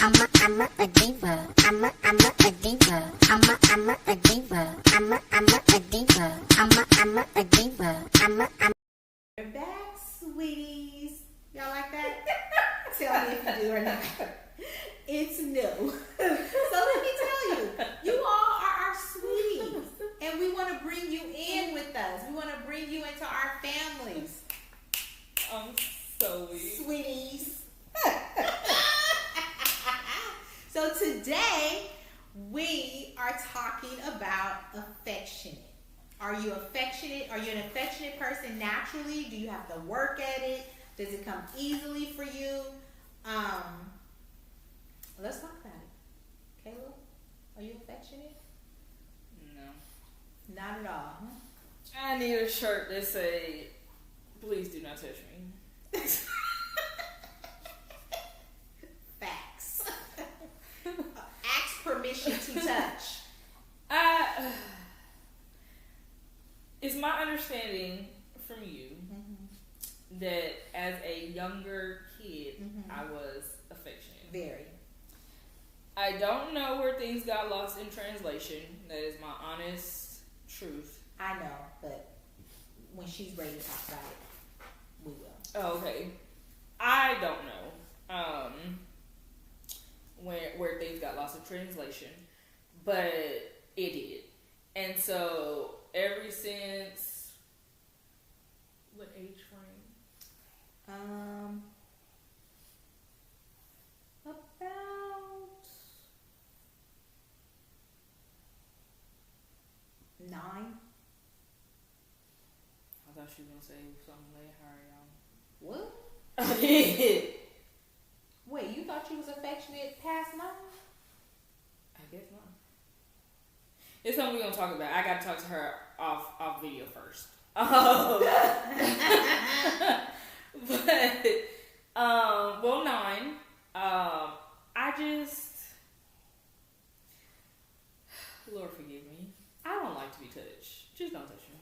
a diva. I'm a diva. I'm a diva. I'm a diva. I'm a diva. We're back, sweeties. Y'all like that? Tell me if you do or not. It's new. So let me tell you, you all are our sweeties. And we want to bring you in with us. We want to bring you into our families. I'm so weak. Sweeties. So today, we are talking about affectionate. Are you affectionate? Are you an affectionate person naturally? Do you have to work at it? Does it come easily for you? Let's talk about it. Caleb, are you affectionate? No. Not at all. I need a shirt that say, "Please do not touch me." Facts. Ask permission to touch. It's my understanding from you that as a younger kid, I was affectionate. Very. I don't know where things got lost in translation. That is my honest truth. I know, but when she's ready to talk about it, we will. Oh, okay. I don't know where things got lost in translation, but it did. And so ever since, what age frame? About 9. I thought she was gonna say something like higher, y'all. What? I did. Wait, you thought you was affectionate past 9? I guess not. It's something we're gonna talk about. I gotta talk to her off video first. But well, 9. I just, Lord forgive me. I don't like to be touched. Just don't touch me.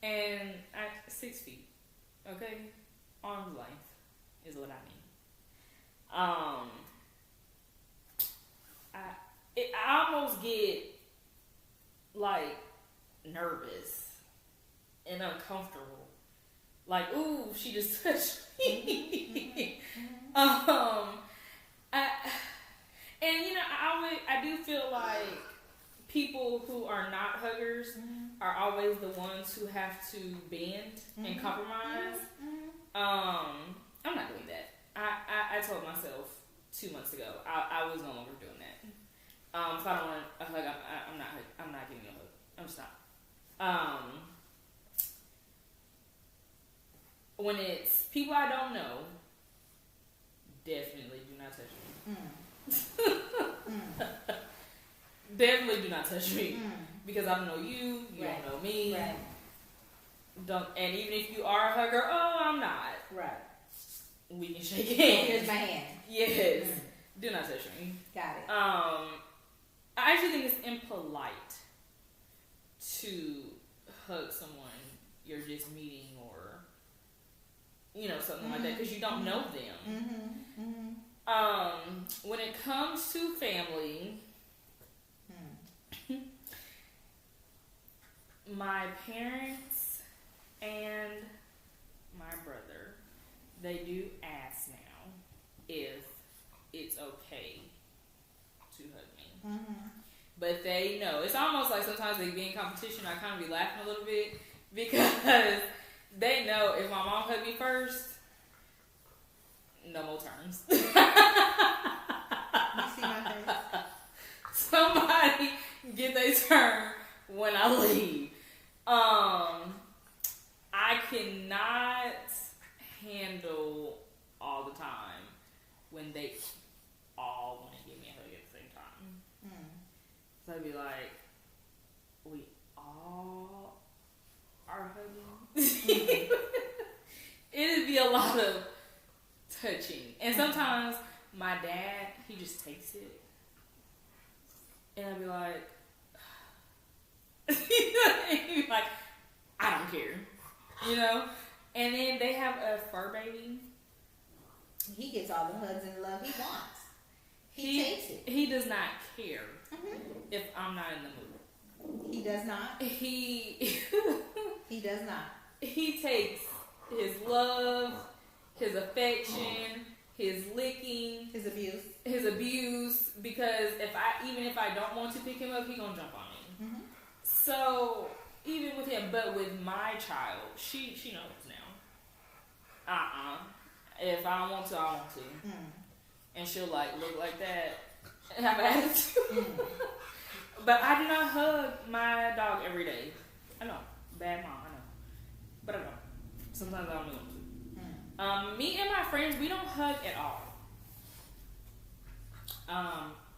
And I'm 6 feet. Okay, arm's length is what I need. I almost get like nervous and uncomfortable. Like, ooh, she just touched me. And you know, I do feel like people who are not huggers are always the ones who have to bend and compromise. I'm not doing that. I told myself 2 months ago I was no longer doing that. If I don't want a hug, I'm not giving you a hug. I'm just not. When it's people I don't know, definitely do not touch me. Definitely do not touch me because I don't know you. You Right. don't know me. Right. And even if you are a hugger, I'm not. Right. We can shake hands. Here's my hand. Yes. Do not touch me. Got it. I actually think it's impolite to hug someone you're just meeting or, something like that because you don't know them. When it comes to family, my parents and my brother, they do ask now if it's okay to hug me. But they know. It's almost like sometimes they be in competition. I kind of be laughing a little bit because they know if my mom hugged me first, no more turns. You see my face? Somebody get their turn when I leave. I cannot handle all the time when they all want to give me a hug at the same time. So I'd be like, we all are hugging. It'd be a lot of touching. And sometimes my dad, he just takes it. And I'd be like, he'd be like, I don't care. And then they have a fur baby. He gets all the hugs and love he wants. He takes it. He does not care if I'm not in the mood. He does not. He does not. He takes his love, his affection, his licking, his abuse. Because even if I don't want to pick him up, he gonna jump on me. So even with him, but with my child, she knows now. If I want to, I want to. And she'll like look like that and have an attitude. But I do not hug my dog every day. I know, bad mom, I know, but I don't. Sometimes I don't want to. Me and my friends, we don't hug at all.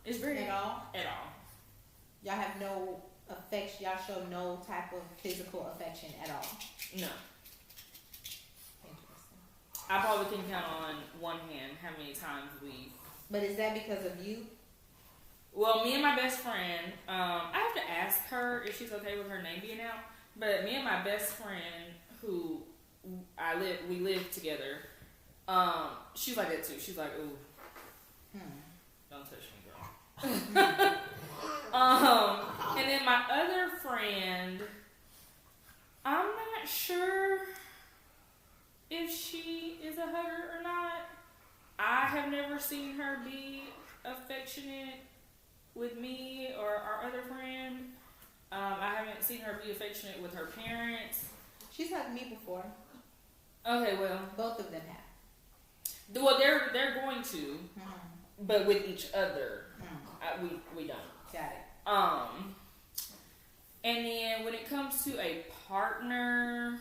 It's very at all. Y'all have no affection. Y'all show no type of physical affection at all. No. I probably can count on one hand how many times we. But is that because of you? Well, me and my best friend, I have to ask her if she's okay with her name being out. But me and my best friend, who we live together, she's like that too. She's like, ooh, don't touch me, girl. And then my other friend, I'm not sure if she is a hugger or not. I have never seen her be affectionate with me or our other friend. I haven't seen her be affectionate with her parents. She's hugged me before. Okay, well, both of them have. Well, they're going to, but with each other, we don't. Got it. And then when it comes to a partner.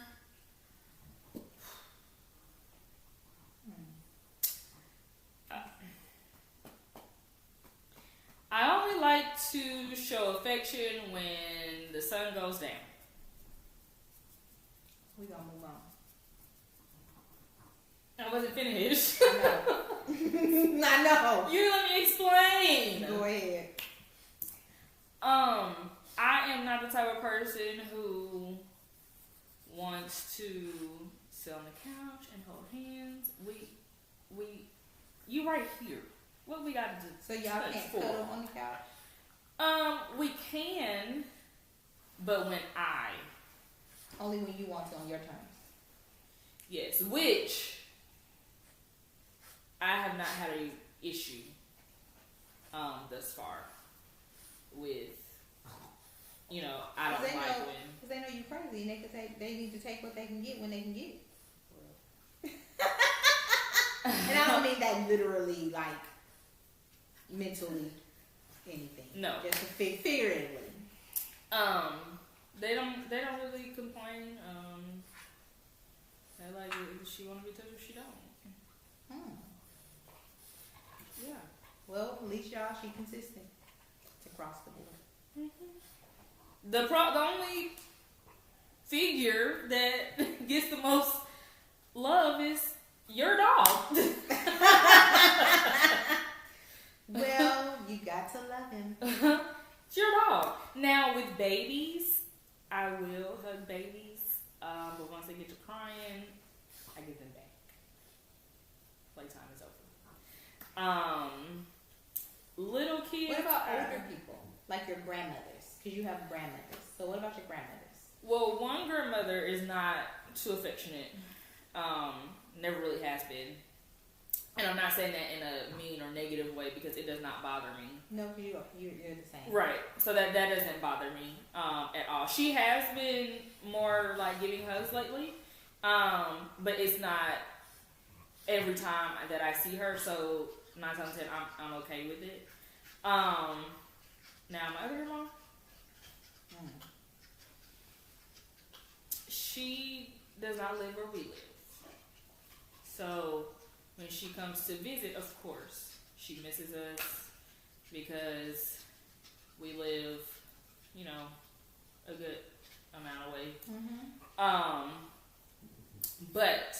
I only like to show affection when the sun goes down. We gonna move on. I wasn't finished. I know. You let me explain. Go ahead. I am not the type of person who wants to sit on the couch and hold hands. You right here. What we got to do? So y'all can't cuddle on the couch? We can, but only when you want to on your terms. Yes, which I have not had a issue thus far with. I don't like when. Because they know you crazy, and they need to take what they can get when they can get it. And I don't mean that literally, like mentally, anything. No, just figuratively. They don't really complain. They like if she want to be touched or she don't. Yeah. Well, at least she consistent. It's across the board. The only figure that gets the most love is your dog. Well, you got to love him. It's your dog. Now with babies, I will hug babies, but once they get to crying, I give them back. Playtime is over. Little kids. What about older people, like your grandmothers? Because you have grandmothers. So what about your grandmothers? Well, one grandmother is not too affectionate. Never really has been. And I'm not saying that in a mean or negative way because it does not bother me. No, you're the same. Right. So that doesn't bother me at all. She has been more like giving hugs lately. But it's not every time that I see her. So 9 times out of 10, I'm okay with it. Now my other grandma, she does not live where we live. So when she comes to visit, of course, she misses us because we live, a good amount away. But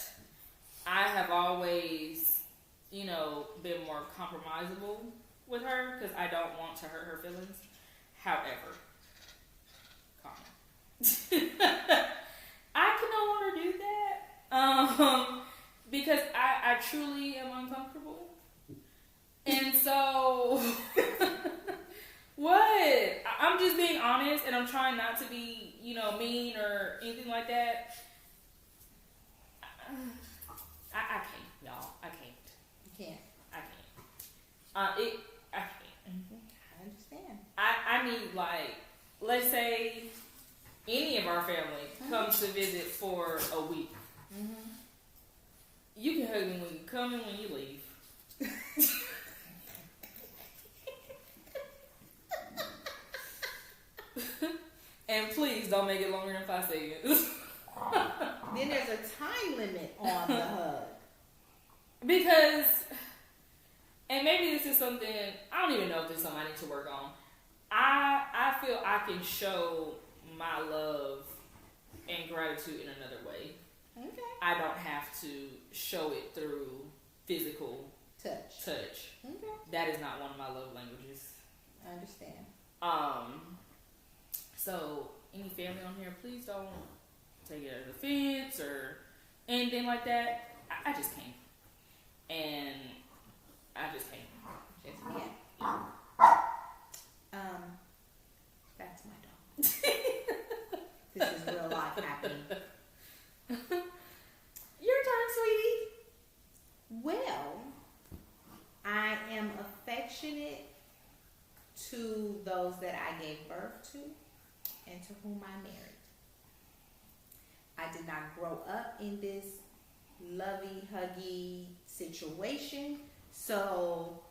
I have always, been more compromisable with her because I don't want to hurt her feelings. However, I can no longer do that because I truly am uncomfortable. And so just being honest, and I'm trying not to be, mean or anything like that. I can't, y'all. I can't. You can't. I can't. I can't. I understand. I need, like, let's say any of our family comes to visit for a week. Mm-hmm. You can hug me when you come and when you leave. And please don't make it longer than 5 seconds. Then there's a time limit on the hug. Because, and maybe this is something, I don't even know if this is something I need to work on. I feel I can show my love and gratitude in another way. Okay. I don't have to show it through physical touch. Okay. That is not one of my love languages. I understand. So any family on here, please don't take it as offense or anything like that. I just can't. And I just can't. Just can't. That's my dog. This is real life happening. Your turn, sweetie. Well, I am affectionate to those that I gave birth to and to whom I married. I did not grow up in this lovey, huggy situation, so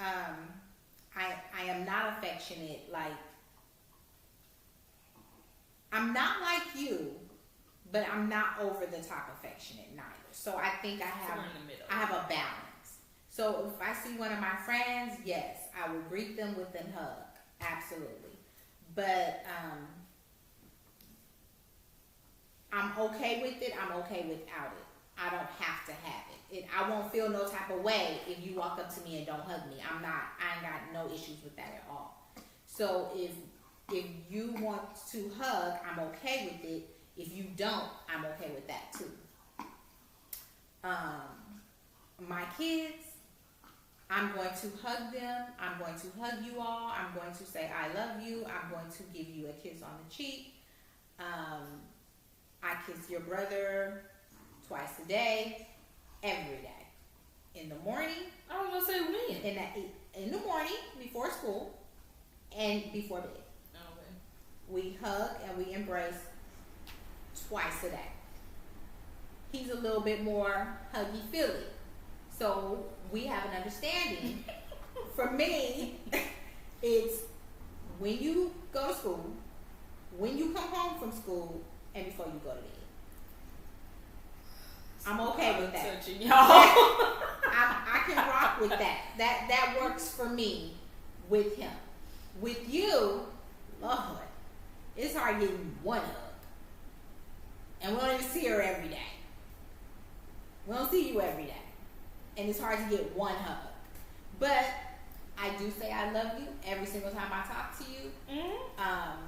I am not affectionate. Like, I'm not like you, but I'm not over the top affectionate neither. So I think I have a balance. So if I see one of my friends, yes, I will greet them with a hug, absolutely. But I'm okay with it. I'm okay without it. I don't have to have it. I won't feel no type of way if you walk up to me and don't hug me. I ain't got no issues with that at all. So if you want to hug, I'm okay with it. If you don't, I'm okay with that too. My kids, I'm going to hug them. I'm going to hug you all. I'm going to say I love you. I'm going to give you a kiss on the cheek. I kiss your brother twice a day, every day. In the morning. I was gonna say when. In the morning before school and before bed. Okay. We hug and we embrace twice a day. He's a little bit more huggy-feely. So we have an understanding. For me, it's when you go to school, when you come home from school, and before you go to bed. I'm okay with that. Touching y'all. I can rock with that. That works for me with him. With you, Lord, it's hard getting one hug. And we don't even see her every day. We don't see you every day. And it's hard to get one hug. But I do say I love you every single time I talk to you. Mm-hmm.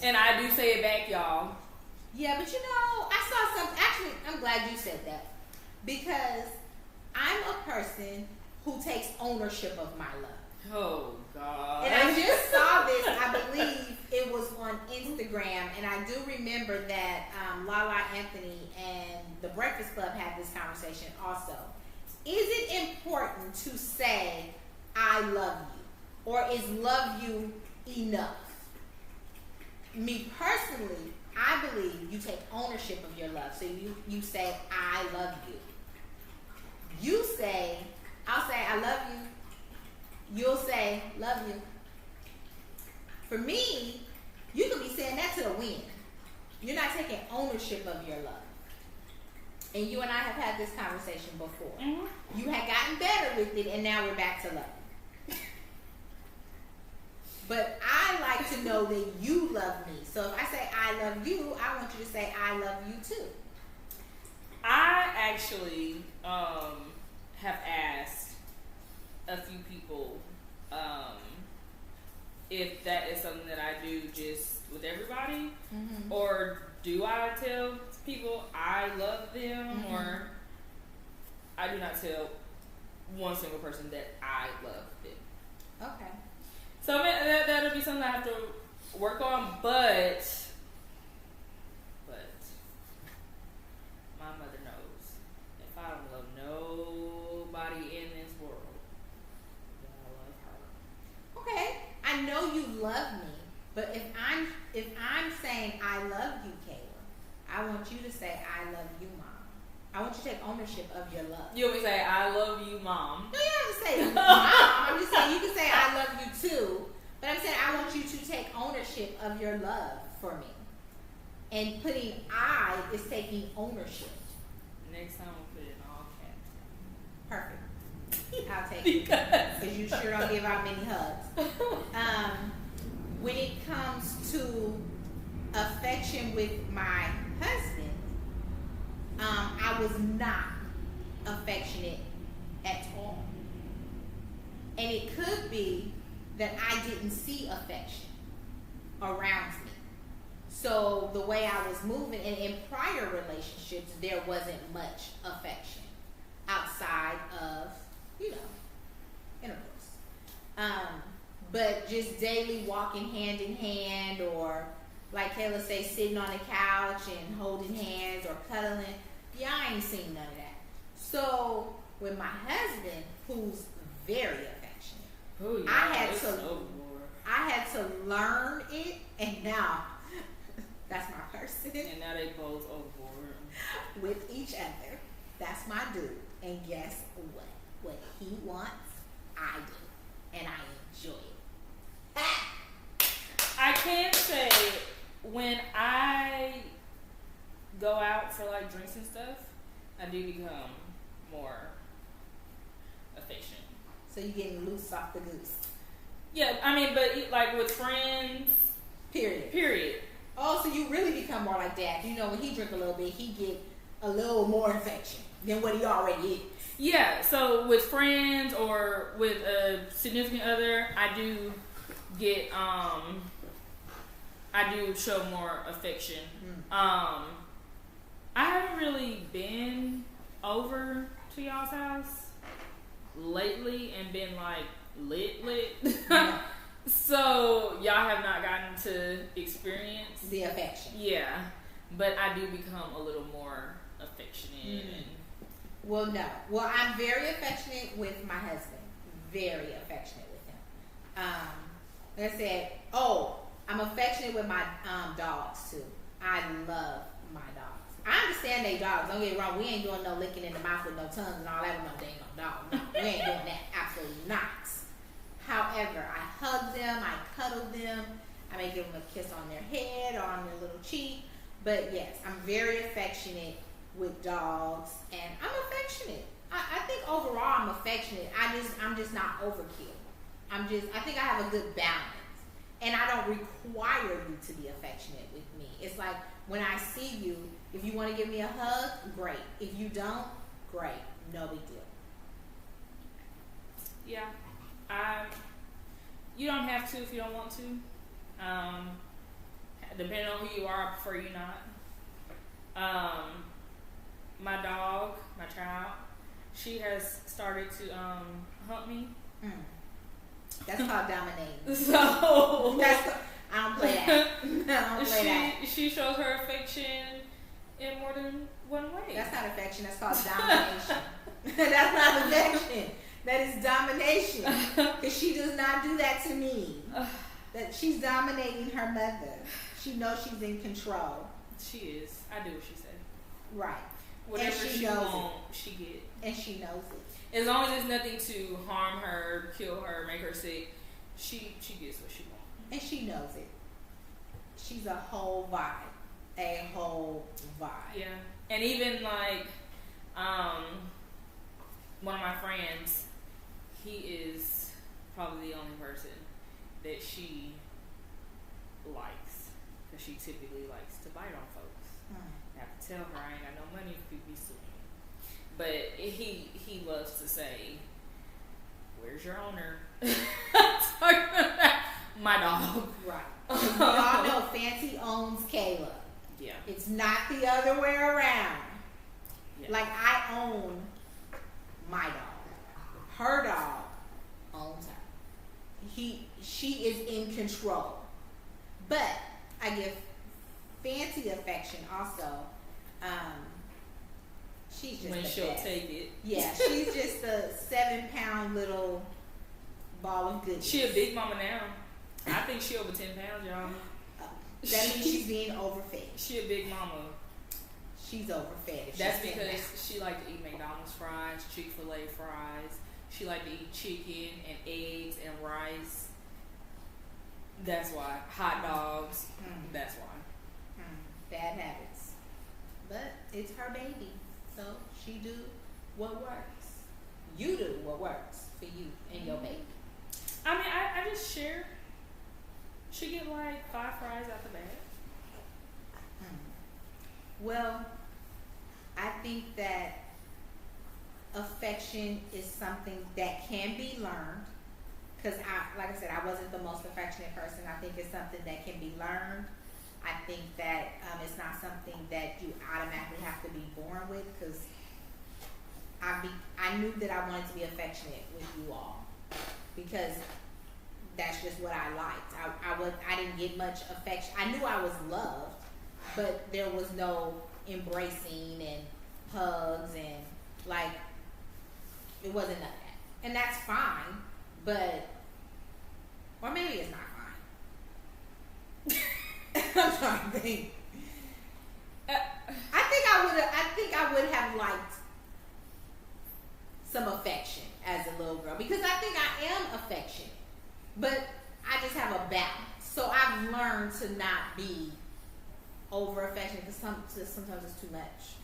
And I do say it back, y'all. Yeah, but I saw something. Actually, I'm glad you said that. Because I'm a person who takes ownership of my love. Oh, God. And I just saw this, I believe it was on Instagram, and I do remember that Lala Anthony and the Breakfast Club had this conversation also. Is it important to say, I love you? Or is love you enough? Me personally, I believe you take ownership of your love. So you say, I love you. You say, I'll say, I love you. You'll say, love you. For me, you could be saying that to the wind. You're not taking ownership of your love. And you and I have had this conversation before. Mm-hmm. You had gotten better with it, and now we're back to love. But I like to know that you love me. So if I say I love you, I want you to say I love you too. I actually have asked a few people if that is something that I do just with everybody, mm-hmm. or do I tell people I love them, mm-hmm. or I do not tell one single person that I love them. Okay. So I mean, that'll be something I have to work on, but my mother knows if I don't love nobody in this world, then I love her. Okay, I know you love me, but if I'm saying I love you, Kayla, I want you to say I love you, Mom. I want you to take ownership of your love. You want me to say I love you, Mom? No, you don't have to say Mom. I'm just saying you can say I love you too, but I'm saying I want you to take ownership of your love for me. And putting I is taking ownership. Next time we'll put it in all caps. Perfect. I'll take it because you sure don't give out many hugs. When it comes to affection with my husband, I was not affectionate at all. And it could be that I didn't see affection around me. So the way I was moving, and in prior relationships, there wasn't much affection outside of, intercourse. But just daily walking hand in hand, or like Kayla say, sitting on the couch and holding hands or cuddling, I ain't seen none of that. So with my husband, who's very affectionate, Ooh, I had to learn it, and now that's my person. And now they both overboard with each other. That's my dude. And guess what? What he wants, I do, and I enjoy it. I can say when I go out for like drinks and stuff, I do become more affectionate. So you're getting loose off the goose. Yeah, I mean, but like with friends. Period. Oh, so you really become more like that. When he drink a little bit, he get a little more affection than what he already is. Yeah, so with friends or with a significant other, I do get I do show more affection. I haven't really been over to y'all's house lately and been like lit. Yeah. So y'all have not gotten to experience the affection. Yeah, but I do become a little more affectionate. Well, no. Well, I'm very affectionate with my husband. Very affectionate with him. Like I said, I'm affectionate with my dogs too. I love my dogs. I understand they dogs. Don't get me wrong. We ain't doing no licking in the mouth with no tongues and all that with no dang no dog. No, we ain't doing that. Absolutely not. However, I hug them, I cuddle them, I may give them a kiss on their head or on their little cheek. But yes, I'm very affectionate with dogs, and I'm affectionate. I think overall I'm affectionate. I'm just not overkill. I think I have a good balance, and I don't require you to be affectionate with me. It's like when I see you, if you want to give me a hug, great. If you don't, great. No big deal. Yeah. You don't have to if you don't want to. Depending on who you are, I prefer you not. My dog, my child, she has started to hump me. That's called dominating. So I don't play that. I don't play that. She shows her affection in more than one way. That's not affection. That's called domination. That's not affection. That is domination. Because she does not do that to me. That she's dominating her mother. She knows she's in control. She is. I do what she said. Right. Whatever she wants, she get. And she knows it. As long as it's nothing to harm her, kill her, make her sick, she gets what she wants. And she knows it. She's a whole vibe. A whole vibe. Yeah. And even like one of my friends, he is probably the only person that she likes, because she typically likes to bite on folks. I have to tell her I ain't got no money for people be suing me. But he loves to say, "Where's your owner?" Talking about my dog. Right. We all know Fancy owns Kayla. Yeah. It's not the other way around. Yeah. Like I own my dog. Her dog owns her. she is in control. But I give Fancy affection also. She's just when the she'll best. take it. Yeah, she's just a 7-pound little ball of goodness. She a big mama now. I think she over 10 pounds, y'all. That means she's being overfed. She a big mama. She's overfed. If That's she's because thin she like to eat McDonald's fries, Chick-fil-A fries. She like to eat chicken and eggs and rice. That's why. Hot dogs. That's why. Bad habits. But it's her baby. So she do what works. You do what works for you and your baby. I mean, I just share. She get like 5 fries out the bag. Well, I think that affection is something that can be learned. Because like I said, I wasn't the most affectionate person. I think it's something that can be learned. I think that it's not something that you automatically have to be born with. Because I knew that I wanted to be affectionate with you all, because that's just what I liked. I didn't get much affection. I knew I was loved, but there was no embracing and hugs and like, it wasn't none of that. And that's fine, but, or maybe it's not fine. I'm trying to think. I think I would have liked some affection as a little girl, because I think I am affectionate, but I just have a balance. So I've learned to not be over affectionate, because sometimes it's too much.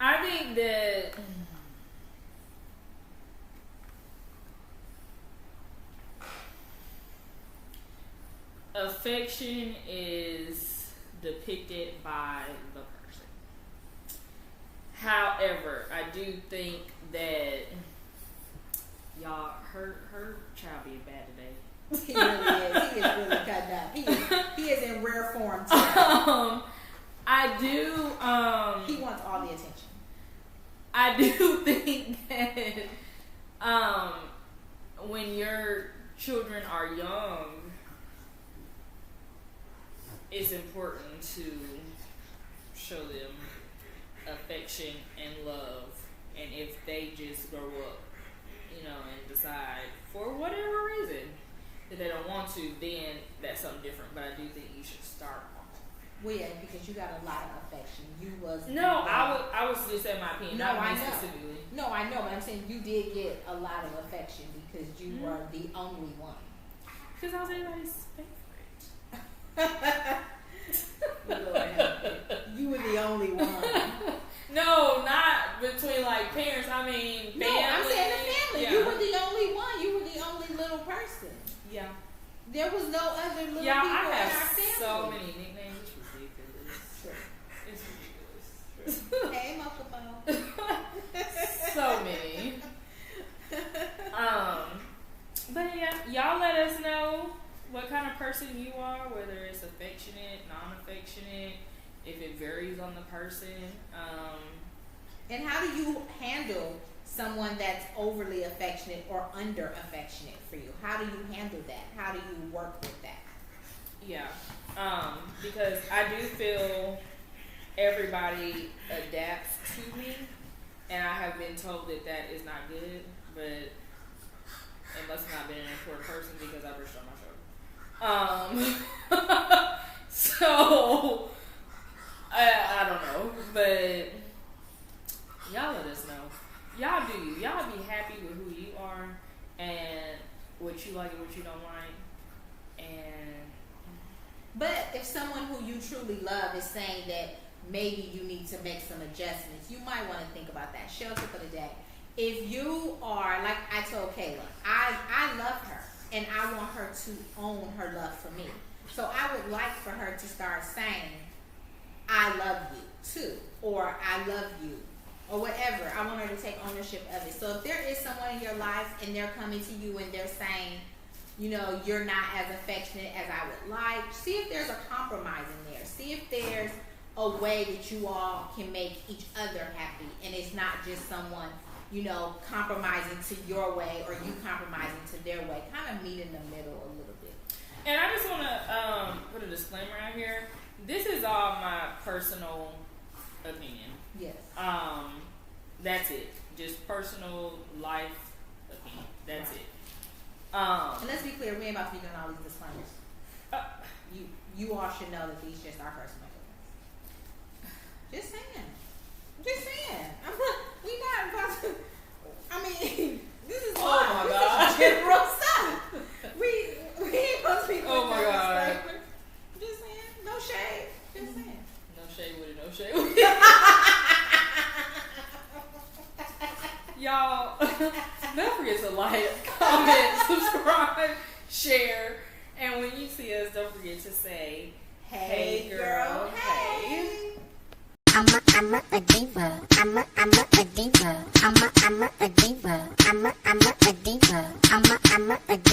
I think that affection is depicted by the person. However, I do think that y'all, her child being bad today. He really is. He is really cut up. He is in rare form too. I do. He wants all the attention. I do think that when your children are young, it's important to show them affection and love. And if they just grow up, and decide for whatever reason that they don't want to, then that's something different. But I do think you should start. Well, yeah, because you got a lot of affection. I was just saying my opinion. No, not I me know. specifically. No, I know, but I'm saying you did get a lot of affection because you were the only one. Because I was everybody's favorite. You were the only one. No, not between like parents. I mean, family. No, I'm saying the family. Yeah. You were the only one. You were the only little person. Yeah. There was no other little Yeah, people I in our have family. so many nicknames. It's ridiculous. It's ridiculous. Hey, Mokomo. So many. But yeah, y'all let us know what kind of person you are, whether it's affectionate, non-affectionate, if it varies on the person. And how do you handle someone that's overly affectionate or under affectionate for you? How do you handle that? How do you work with that? Yeah, because I do feel everybody adapts to me, and I have been told that that is not good, but it must have not been an important person because I brushed on my shoulder. So I don't know, but y'all let us know. Y'all do you. Y'all be happy with who you are and what you like and what you don't like. But if someone who you truly love is saying that maybe you need to make some adjustments, you might want to think about that. Shelter for the day. If you are, like I told Kayla, I love her and I want her to own her love for me. So I would like for her to start saying, I love you too, or I love you, or whatever. I want her to take ownership of it. So if there is someone in your life and they're coming to you and they're saying, you're not as affectionate as I would like, see if there's a compromise in there. See if there's a way that you all can make each other happy and it's not just someone compromising to your way or you compromising to their way. Kind of meet in the middle a little bit. And I just want to put a disclaimer out here. This is all my personal opinion. Yes. That's it. Just personal life opinion. That's right. it. And let's be clear, we ain't about to be doing all these disclaimers. You all should know that these just are personal opinions. Just saying. We not about to. I mean, this is my God. general stuff. We ain't supposed to be. Oh my God. Just saying, no shade. Just saying. No shade with it. No shade with it. Y'all, don't forget to like, comment, subscribe, share, and when you see us, don't forget to say, "Hey, girl, hey." I'm a diva. I'm a diva. I'm a diva. I'm a diva. I'm a diva.